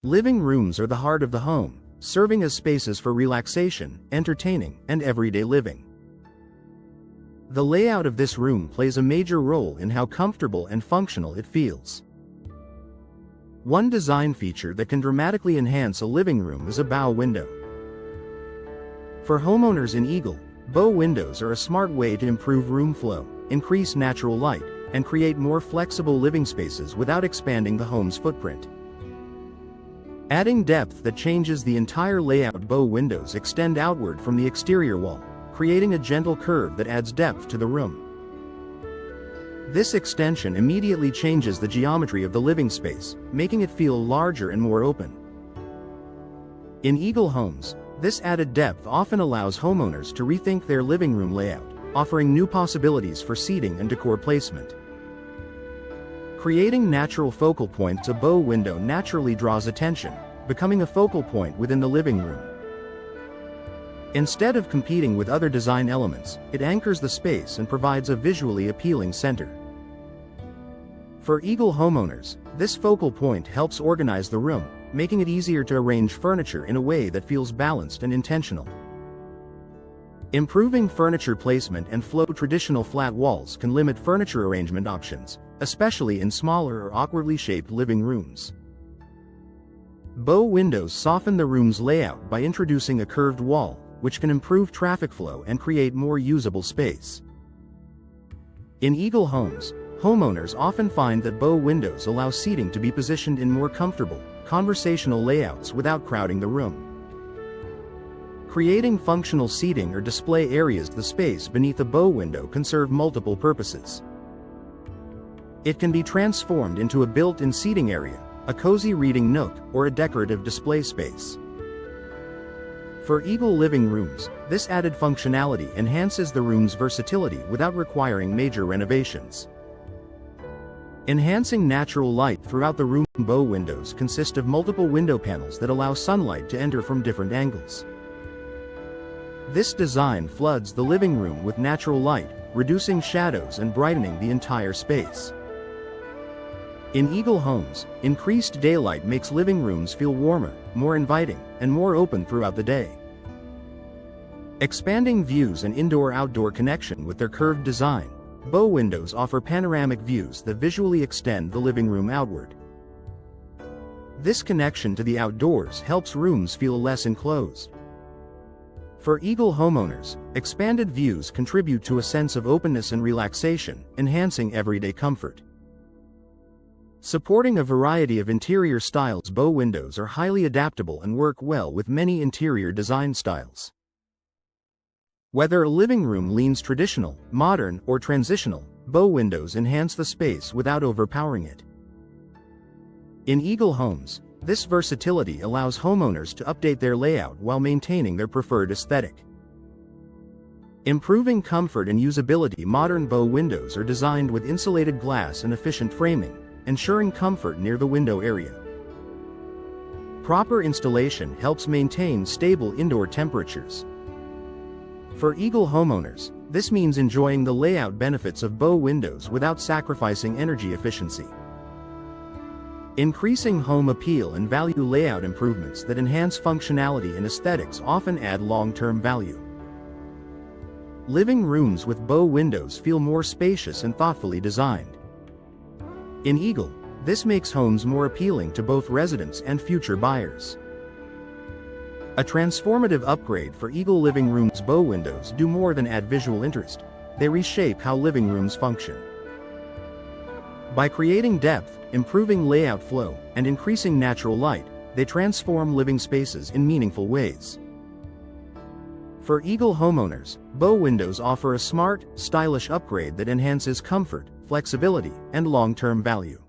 Living rooms are the heart of the home, serving as spaces for relaxation, entertaining, and everyday living. The layout of this room plays a major role in how comfortable and functional it feels. One design feature that can dramatically enhance a living room is a bow window. For homeowners in Eagle, bow windows are a smart way to improve room flow, increase natural light, and create more flexible living spaces without expanding the home's footprint. Adding depth that changes the entire layout. Bow windows extend outward from the exterior wall, creating a gentle curve that adds depth to the room. This extension immediately changes the geometry of the living space, making it feel larger and more open. In Eagle homes, this added depth often allows homeowners to rethink their living room layout, offering new possibilities for seating and decor placement. Creating natural focal points. A bow window naturally draws attention, becoming a focal point within the living room. Instead of competing with other design elements, it anchors the space and provides a visually appealing center. For Eagle homeowners, this focal point helps organize the room, making it easier to arrange furniture in a way that feels balanced and intentional. Improving furniture placement and flow. Traditional flat walls can limit furniture arrangement options, especially in smaller or awkwardly shaped living rooms. Bow windows soften the room's layout by introducing a curved wall, which can improve traffic flow and create more usable space. In Eagle homes, homeowners often find that bow windows allow seating to be positioned in more comfortable, conversational layouts without crowding the room. Creating functional seating or display areas. The space beneath a bow window can serve multiple purposes. It can be transformed into a built-in seating area, a cozy reading nook, or a decorative display space. For Eagle living rooms, this added functionality enhances the room's versatility without requiring major renovations. Enhancing natural light throughout the room. Bow windows consist of multiple window panels that allow sunlight to enter from different angles. This design floods the living room with natural light, reducing shadows and brightening the entire space. In Eagle homes, increased daylight makes living rooms feel warmer, more inviting, and more open throughout the day. Expanding views and indoor-outdoor connection. With their curved design, bow windows offer panoramic views that visually extend the living room outward. This connection to the outdoors helps rooms feel less enclosed. For Eagle homeowners, expanded views contribute to a sense of openness and relaxation, enhancing everyday comfort. Supporting a variety of interior styles. Bow windows are highly adaptable and work well with many interior design styles. Whether a living room leans traditional, modern, or transitional, bow windows enhance the space without overpowering it. In Eagle homes, this versatility allows homeowners to update their layout while maintaining their preferred aesthetic. Improving comfort and usability. Modern bow windows are designed with insulated glass and efficient framing, ensuring comfort near the window area. Proper installation helps maintain stable indoor temperatures. For Eagle homeowners, this means enjoying the layout benefits of bow windows without sacrificing energy efficiency. Increasing home appeal and value. Layout improvements that enhance functionality and aesthetics often add long-term value. Living rooms with bow windows feel more spacious and thoughtfully designed. In Eagle, this makes homes more appealing to both residents and future buyers. A transformative upgrade for Eagle living rooms. Bow windows do more than add visual interest, they reshape how living rooms function. By creating depth, improving layout flow, and increasing natural light, they transform living spaces in meaningful ways. For Eagle homeowners, bow windows offer a smart, stylish upgrade that enhances comfort, flexibility, and long-term value.